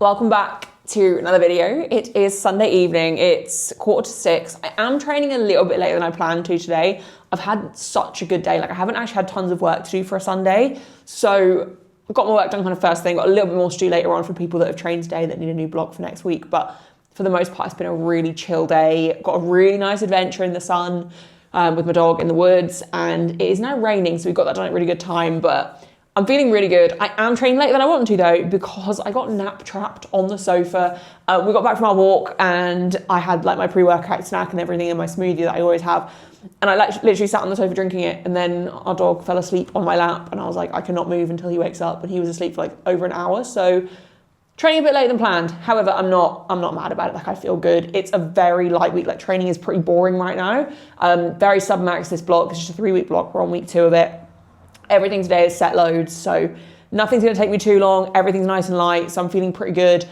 Welcome back to another video. It is Sunday evening, it's 5:45. I am training a little bit later than I planned to today. I've had such a good day. Like I haven't actually had tons of work to do for a Sunday. So I've got my work done kind of first thing, got a little bit more to do later on for people that have trained today that need a new block for next week. But for the most part, it's been a really chill day. Got a really nice adventure in the sun with my dog in the woods, and it is now raining. So we got that done at a really good time, but I'm feeling really good. I am training later than I wanted to though, because I got nap trapped on the sofa. We got back from our walk and I had like my pre-workout snack and everything in my smoothie that I always have. And I literally sat on the sofa drinking it, and then our dog fell asleep on my lap and I was like, I cannot move until he wakes up, and he was asleep for like over an hour. So training a bit later than planned. However, I'm not mad about it. Like I feel good. It's a very light week. Like training is pretty boring right now. Very sub-max this block. It's just a 3-week block. We're on week 2 of it. Everything today is set loads, so nothing's going to take me too long. Everything's nice and light, so I'm feeling pretty good.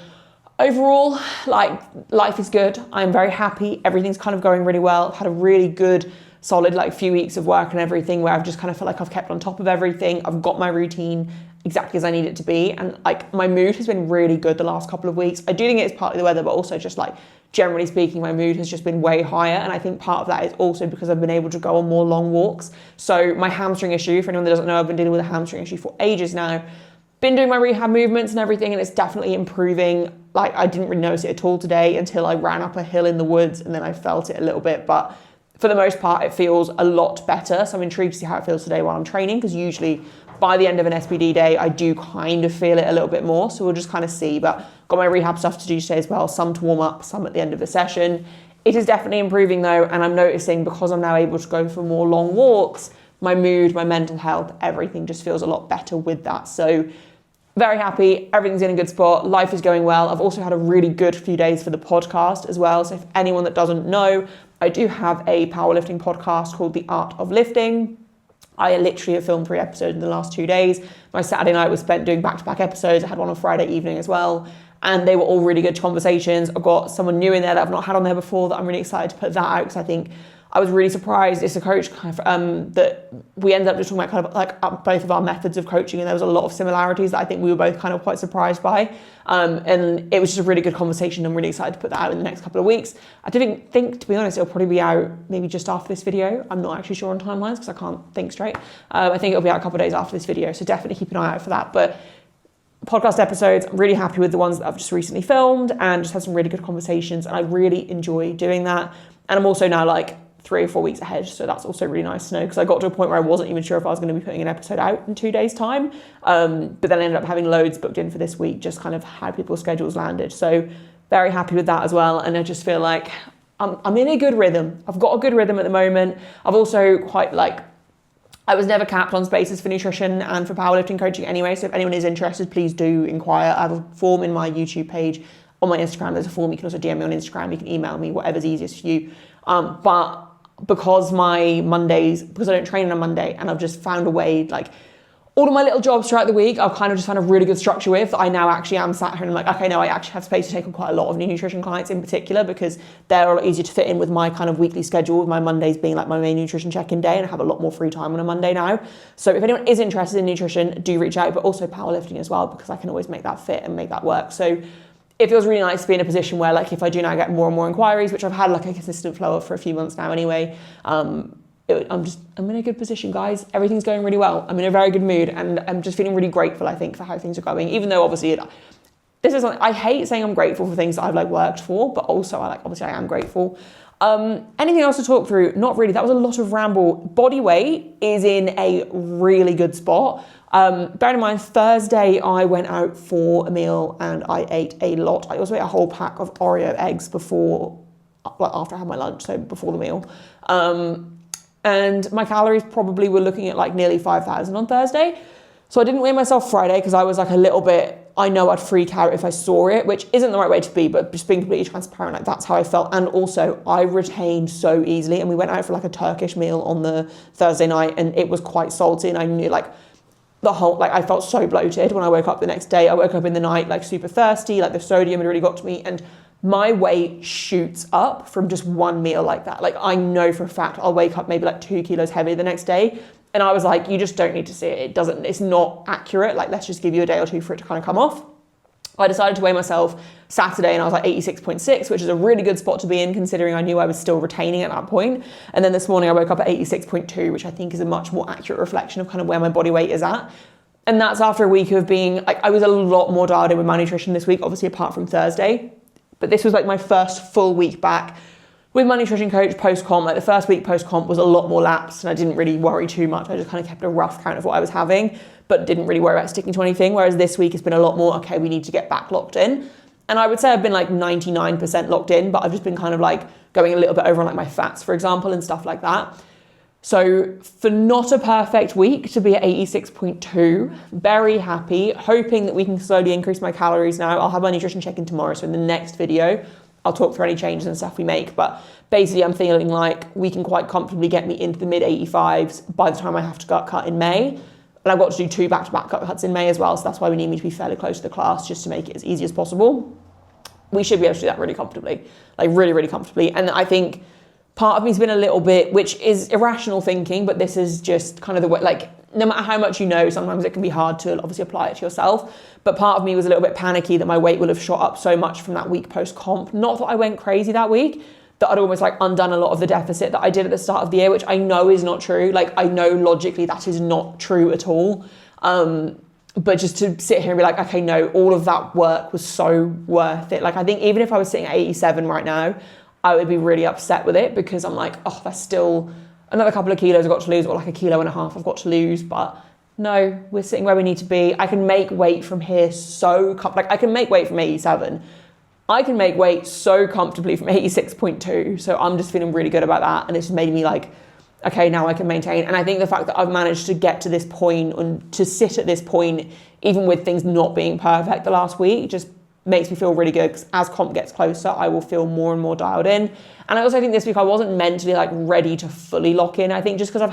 Overall, like, life is good. I'm very happy. Everything's kind of going really well. I've had a really good, solid, like, few weeks of work and everything where I've just kind of felt like I've kept on top of everything. I've got my routine exactly as I need it to be, and, like, my mood has been really good the last couple of weeks. I do think it's partly the weather, but also just, like, generally speaking, my mood has just been way higher. And I think part of that is also because I've been able to go on more long walks. So my hamstring issue, for anyone that doesn't know, I've been dealing with a hamstring issue for ages now. Been doing my rehab movements and everything, and it's definitely improving. Like I didn't really notice it at all today until I ran up a hill in the woods, and then I felt it a little bit. But for the most part, it feels a lot better. So I'm intrigued to see how it feels today while I'm training, because usually by the end of an SBD day, I do kind of feel it a little bit more. So we'll just kind of see, but got my rehab stuff to do today as well. Some to warm up, some at the end of the session. It is definitely improving though. And I'm noticing, because I'm now able to go for more long walks, my mood, my mental health, everything just feels a lot better with that. So very happy. Everything's in a good spot. Life is going well. I've also had a really good few days for the podcast as well. So if anyone that doesn't know, I do have a powerlifting podcast called The Art of Lifting. I literally have filmed 3 episodes in the last 2 days. My Saturday night was spent doing back-to-back episodes. I had one on Friday evening as well. And they were all really good conversations. I've got someone new in there that I've not had on there before that I'm really excited to put that out, because I think I was really surprised. It's a coach kind of, that we ended up just talking about kind of like both of our methods of coaching, and there was a lot of similarities that I think we were both kind of quite surprised by. And it was just a really good conversation. I'm really excited to put that out in the next couple of weeks. I didn't think, to be honest, it'll probably be out maybe just after this video. I'm not actually sure on timelines because I can't think straight. I think it'll be out a couple of days after this video, so definitely keep an eye out for that. But podcast episodes, I'm really happy with the ones that I've just recently filmed, and just had some really good conversations, and I really enjoy doing that. And I'm also now like 3 or 4 weeks ahead, so that's also really nice to know, because I got to a point where I wasn't even sure if I was going to be putting an episode out in 2 days time, but then I ended up having loads booked in for this week, just kind of how people's schedules landed. So very happy with that as well, and I just feel like I'm in a good rhythm. I've got a good rhythm at the moment. I've also quite like, I was never capped on spaces for nutrition and for powerlifting coaching anyway, so if anyone is interested, please do inquire. I have a form in my YouTube page. On my Instagram, there's a form. You can also DM me on Instagram. You can email me, whatever's easiest for you. But because my Mondays, because I don't train on a Monday, and I've just found a way, like all of my little jobs throughout the week, I've kind of just found a really good structure with, that I now actually am sat here and I'm like, okay, no, I actually have space to take on quite a lot of new nutrition clients in particular, because they're a lot easier to fit in with my kind of weekly schedule, with my Mondays being like my main nutrition check-in day, and I have a lot more free time on a Monday now. So if anyone is interested in nutrition, do reach out, but also powerlifting as well, because I can always make that fit and make that work. So it feels really nice to be in a position where, like, if I do now get more and more inquiries, which I've had like a consistent flow of for a few months now anyway, I'm in a good position, guys. Everything's going really well. I'm in a very good mood, and I'm just feeling really grateful, I think, for how things are going, even though obviously I hate saying I'm grateful for things that I've like worked for, but also obviously I am grateful. Anything else to talk through? Not really. That was a lot of ramble. Body weight is in a really good spot. Bear in mind, Thursday I went out for a meal and I ate a lot. I also ate a whole pack of Oreo eggs after I had my lunch, so before the meal. And my calories probably were looking at like nearly 5,000 on Thursday. So I didn't weigh myself Friday because I was like a little bit, I know I'd freak out if I saw it, which isn't the right way to be, but just being completely transparent, like that's how I felt. And also I retained so easily, and we went out for like a Turkish meal on the Thursday night, and it was quite salty, and I knew like I felt so bloated when I woke up the next day. I woke up in the night like super thirsty, like the sodium had really got to me, and my weight shoots up from just one meal like that. Like I know for a fact I'll wake up maybe like 2 kilos heavier the next day. And I was like, you just don't need to see it. It's not accurate. Like, let's just give you a day or two for it to kind of come off. I decided to weigh myself Saturday and I was like 86.6, which is a really good spot to be in considering I knew I was still retaining at that point. And then this morning I woke up at 86.2, which I think is a much more accurate reflection of kind of where my body weight is at. And that's after a week of being, like, I was a lot more dialed in with my nutrition this week, obviously apart from Thursday. But this was like my first full week back with my nutrition coach post-comp. Like the first week post-comp was a lot more lapsed and I didn't really worry too much. I just kind of kept a rough count of what I was having, but didn't really worry about sticking to anything. Whereas this week it's been a lot more, okay, we need to get back locked in. And I would say I've been like 99% locked in, but I've just been kind of like going a little bit over on like my fats, for example, and stuff like that. So for not a perfect week to be at 86.2, very happy, hoping that we can slowly increase my calories now. I'll have my nutrition check-in tomorrow. So in the next video, I'll talk through any changes and stuff we make. But basically I'm feeling like we can quite comfortably get me into the mid 85s by the time I have to gut cut in May. And I've got to do 2 back-to-back gut cuts in May as well. So that's why we need me to be fairly close to the class just to make it as easy as possible. We should be able to do that really comfortably, like really, really comfortably. And I think part of me's been a little bit, which is irrational thinking, but this is just kind of the way, like, no matter how much you know, sometimes it can be hard to obviously apply it to yourself. But part of me was a little bit panicky that my weight will have shot up so much from that week post-comp. Not that I went crazy that week, that I'd almost like undone a lot of the deficit that I did at the start of the year, which I know is not true. Like, I know logically that is not true at all. But just to sit here and be like, okay, no, all of that work was so worth it. Like, I think even if I was sitting at 87 right now, I would be really upset with it because I'm like, oh, that's still another couple of kilos I've got to lose, or like 1.5 kilos I've got to lose. But no, we're sitting where we need to be. I can make weight from here like I can make weight from 87. I can make weight so comfortably from 86.2. So I'm just feeling really good about that. And it's just made me like, okay, now I can maintain. And I think the fact that I've managed to get to this point and to sit at this point, even with things not being perfect the last week, just makes me feel really good, because as comp gets closer, I will feel more and more dialed in. And I also think this week I wasn't mentally like ready to fully lock in. I think just because I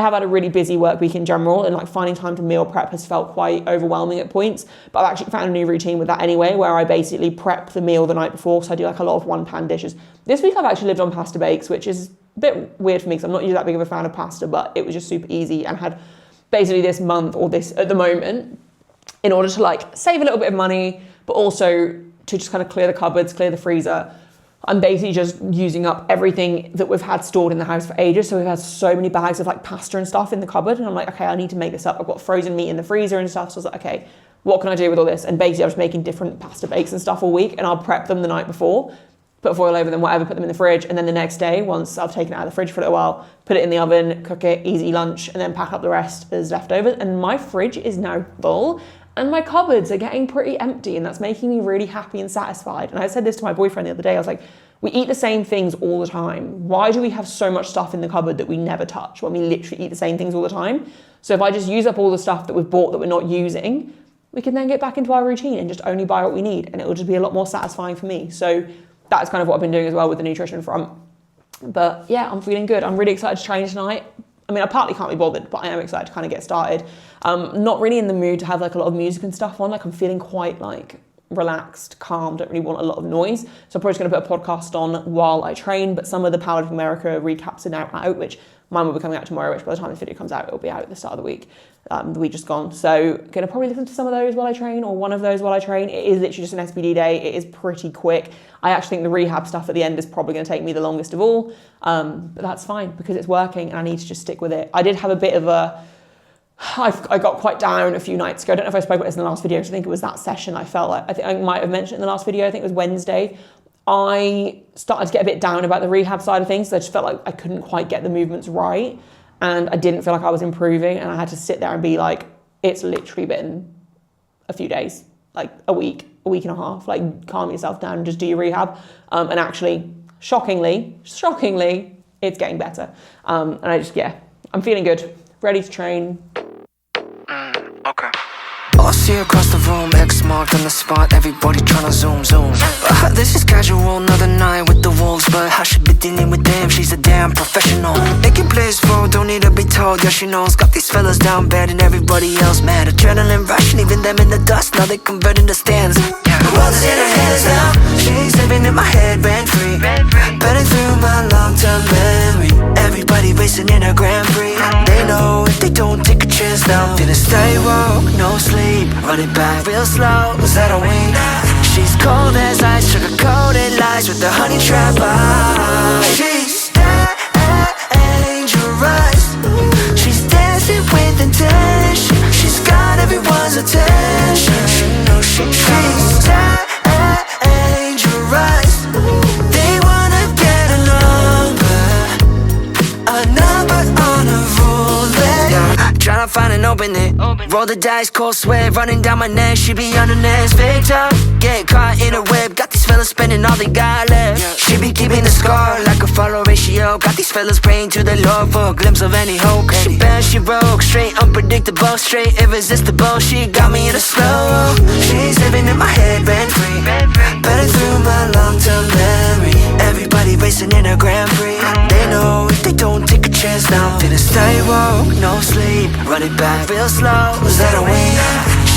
have had a really busy work week in general, and like finding time to meal prep has felt quite overwhelming at points. But I've actually found a new routine with that anyway, where I basically prep the meal the night before. So I do like a lot of 1-pan dishes. This week I've actually lived on pasta bakes, which is a bit weird for me because I'm not usually that big of a fan of pasta, but it was just super easy, and had basically this month, or this at the moment, in order to like save a little bit of money, but also to just kind of clear the cupboards, clear the freezer. I'm basically just using up everything that we've had stored in the house for ages. So we've had so many bags of like pasta and stuff in the cupboard. And I'm like, okay, I need to make this up. I've got frozen meat in the freezer and stuff. So I was like, okay, what can I do with all this? And basically I was making different pasta bakes and stuff all week, and I'll prep them the night before, put foil over them, whatever, put them in the fridge. And then the next day, once I've taken it out of the fridge for a little while, put it in the oven, cook it, easy lunch, and then pack up the rest as leftovers. And my fridge is now full. And my cupboards are getting pretty empty, and that's making me really happy and satisfied. And I said this to my boyfriend the other day. I was like, we eat the same things all the time. Why do we have so much stuff in the cupboard that we never touch when we literally eat the same things all the time? So if I just use up all the stuff that we've bought that we're not using, we can then get back into our routine and just only buy what we need. And it will just be a lot more satisfying for me. So that's kind of what I've been doing as well with the nutrition front. But yeah, I'm feeling good. I'm really excited to train tonight. I mean, I partly can't be bothered, but I am excited to kind of get started. Not really in the mood to have like a lot of music and stuff on. Like, I'm feeling quite like relaxed, calm, don't really want a lot of noise. So I'm probably just going to put a podcast on while I train. But some of the Powerlifting America recaps are now out, which mine will be coming out tomorrow, which by the time this video comes out, it'll be out at the start of the week. The week just gone. So going to probably listen to some of those while I train, or one of those while I train. It is literally just an SBD day. It is pretty quick. I actually think the rehab stuff at the end is probably going to take me the longest of all. But that's fine because it's working and I need to just stick with it. I did have a bit of I got quite down a few nights ago. I don't know if I spoke about this in the last video, because I think it was that session I felt like, I think I might have mentioned it in the last video, I think it was Wednesday. I started to get a bit down about the rehab side of things. So I just felt like I couldn't quite get the movements right. And I didn't feel like I was improving. And I had to sit there and be like, it's literally been a few days, like a week and a half. Like, calm yourself down and just do your rehab. And actually, shockingly, it's getting better. And I'm feeling good, ready to train. Okay. Bossy across the room, X marked on the spot, everybody tryna zoom. This is casual, another night with the wolves, but how should be dealing with them? She's a damn professional. Making plays for, don't need to be told, yeah she knows. Got these fellas down bad and everybody else mad. Adrenaline rush, leaving them in the dust, now they converting the stands. The world is in her hands now, she's living in my head rent free. Burning through my long-term memory. Everybody racing in a Grand Prix. They know if they don't take a chance now, feeling stay woke, no sleep, run it back real slow, is that a wink? She's cold as ice, sugar-coated lies with the honey trap eyes. She's dangerous, she's dancing with intention. She's got everyone's attention. She's dangerous. They wanna get a number on a roulette. Yeah. Tryna find an opening, roll the dice, cold sweat running down my neck. She be on the next victim, get caught in a web. Got these fellas spending all they got left. She be keeping the score like a follow ratio. Got these fellas praying to the Lord for a glimpse of any hope. She bad, she broke, straight unpredictable, straight irresistible. She got me in a slow. She's living in my head rent free, better through my long-term memory. Everybody racing in a Grand Prix. They know if they don't take a chance now, then it's night walk, no sleep, run it back real slow, is that a wink?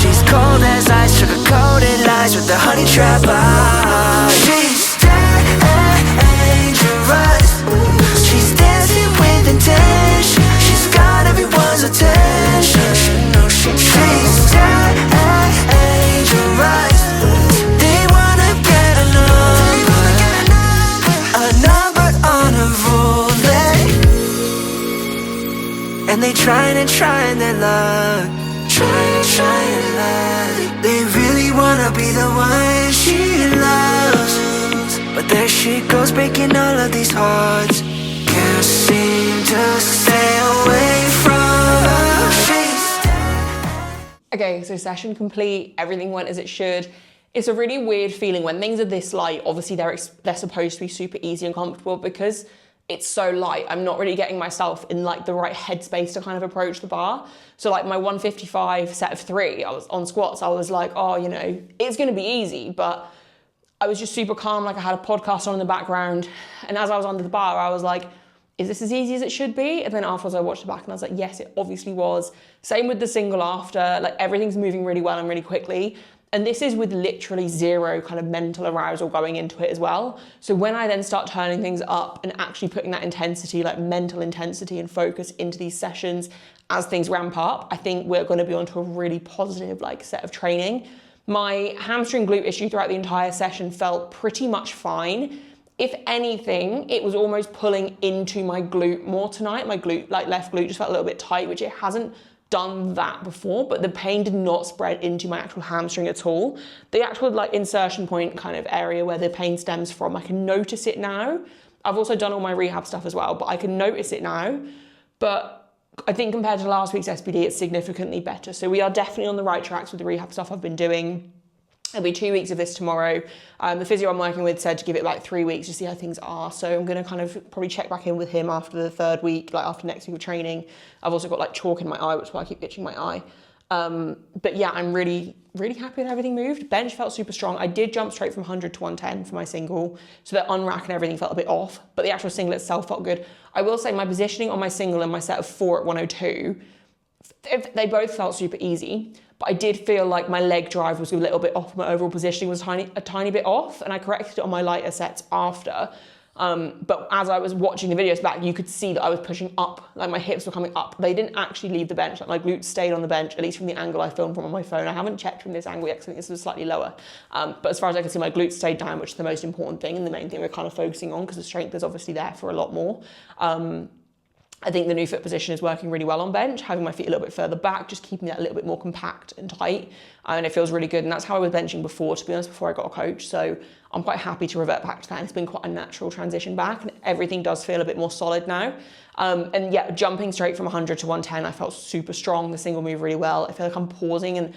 She's cold as ice, sugar-coated lies with the honey trap eyes. She's dangerous, she's dancing with intention. She's got everyone's attention. She's dangerous. They wanna get a number on a roulette. And they trying their luck, trying luck. They really wanna be the one she loves, but there she goes breaking all of these hearts. Can't seem to stay away from her. Okay, so session complete, everything went as it should. It's a really weird feeling when things are this light. Obviously they're supposed to be super easy and comfortable, because it's so light, I'm not really getting myself in like the right headspace to kind of approach the bar. So like my 155 set of 3, I was on squats, I was like, oh, you know, it's gonna be easy, but I was just super calm, like I had a podcast on in the background, and as I was under the bar, I was like, is this as easy as it should be? And then afterwards I watched it back and I was like, yes, it obviously was. Same with the single after, like everything's moving really well and really quickly. And this is with literally zero kind of mental arousal going into it as well. So when I then start turning things up and actually putting that intensity, like mental intensity and focus into these sessions as things ramp up, I think we're gonna be onto a really positive like set of training. My hamstring glute issue throughout the entire session felt pretty much fine. If anything, it was almost pulling into my glute more tonight. My glute, like left glute, just felt a little bit tight, which it hasn't done that before, but the pain did not spread into my actual hamstring at all. The actual like insertion point kind of area where the pain stems from, I can notice it now. I've also done all my rehab stuff as well, but I can notice it now. But I think compared to last week's SBD, it's significantly better. So we are definitely on the right tracks with the rehab stuff I've been doing. It'll be 2 weeks of this tomorrow. The physio I'm working with said to give it like 3 weeks to see how things are. So I'm gonna kind of probably check back in with him after the 3rd week, like after next week of training. I've also got like chalk in my eye, which is why I keep itching my eye. But yeah, I'm really happy that everything moved. Bench felt super strong. I did jump straight from 100 to 110 for my single, so the unrack and everything felt a bit off, but the actual single itself felt good. I will say my positioning on my single and my set of 4 at 102, they both felt super easy, but I did feel like my leg drive was a little bit off. My overall positioning was a tiny bit off, and I corrected it on my lighter sets after. But as I was watching the videos back, you could see that I was pushing up, like my hips were coming up. They didn't actually leave the bench, like my glutes stayed on the bench, at least from the angle I filmed from on my phone. I haven't checked from this angle yet, because I think this was slightly lower. But as far as I can see, my glutes stayed down, which is the most important thing and the main thing we're kind of focusing on, because the strength is obviously there for a lot more. I think the new foot position is working really well on bench, having my feet a little bit further back, just keeping that a little bit more compact and tight. And it feels really good. And that's how I was benching before, to be honest, before I got a coach. So I'm quite happy to revert back to that. And it's been quite a natural transition back, and everything does feel a bit more solid now. And yeah, jumping straight from 100 to 110, I felt super strong. The single moved really well. I feel like I'm pausing, and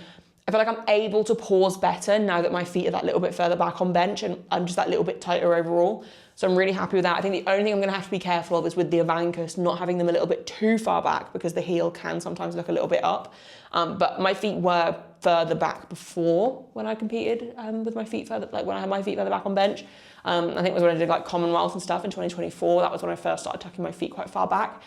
I feel like I'm able to pause better now that my feet are that little bit further back on bench, and I'm just that little bit tighter overall. So I'm really happy with that. I think the only thing I'm gonna have to be careful of is with the Avancus, not having them a little bit too far back, because the heel can sometimes look a little bit up. But my feet were further back before when I competed with my feet further, like when I had my feet further back on bench. I think it was when I did like Commonwealth and stuff in 2024. That was when I first started tucking my feet quite far back.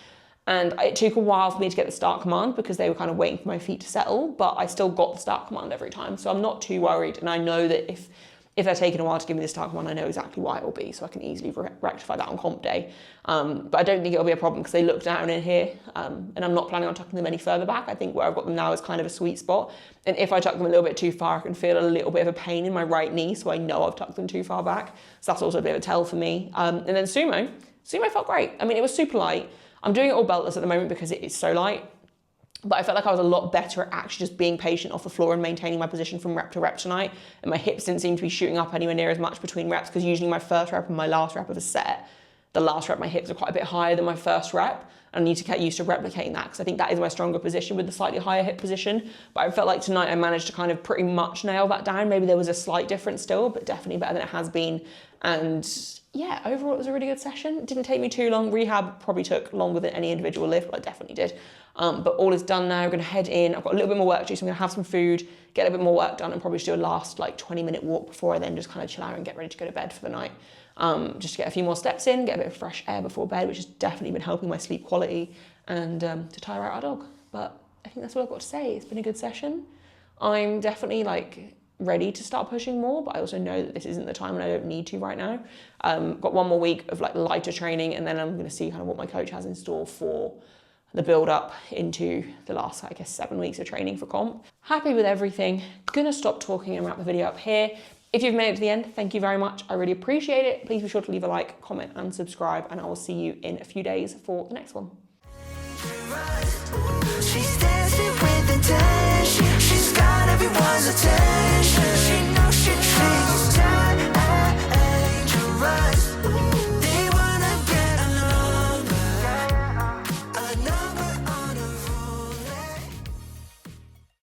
And it took a while for me to get the start command, because they were kind of waiting for my feet to settle, but I still got the start command every time. So I'm not too worried. And I know that if if they're taking a while to give me the start one, I know exactly why it will be, so I can easily rectify that on comp day. But I don't think it'll be a problem because they look down in here, and I'm not planning on tucking them any further back. I think where I've got them now is kind of a sweet spot. And if I tuck them a little bit too far, I can feel a little bit of a pain in my right knee, so I know I've tucked them too far back. So that's also a bit of a tell for me. And then sumo felt great. I mean, it was super light. I'm doing it all beltless at the moment because it is so light. But I felt like I was a lot better at actually just being patient off the floor and maintaining my position from rep to rep tonight. And my hips didn't seem to be shooting up anywhere near as much between reps, because usually my first rep and my last rep of a set, the last rep, my hips are quite a bit higher than my first rep. And I need to get used to replicating that, because I think that is my stronger position with the slightly higher hip position. But I felt like tonight I managed to kind of pretty much nail that down. Maybe there was a slight difference still, but definitely better than it has been. And yeah, overall it was a really good session. It didn't take me too long. Rehab probably took longer than any individual lift, but I definitely did. But all is done now. We're gonna head in. I've got a little bit more work to do, so I'm gonna have some food, get a bit more work done, and probably just do a last like 20-minute walk before I then just kind of chill out and get ready to go to bed for the night. Just to get a few more steps in, get a bit of fresh air before bed, which has definitely been helping my sleep quality, and to tire out our dog. But I think that's all I've got to say. It's been a good session. I'm definitely like ready to start pushing more, but I also know that this isn't the time and I don't need to right now. Got one more week of like lighter training, and then I'm going to see kind of what my coach has in store for the build up into the last, I guess, 7 weeks of training for comp. Happy with everything. Gonna stop talking and wrap the video up here. If you've made it to the end, thank you very much. I really appreciate it. Please be sure to leave a like, comment, and subscribe, and I will see you in a few days for the next one. She's dancing with intention. She's got everyone's attention. She knows she thinks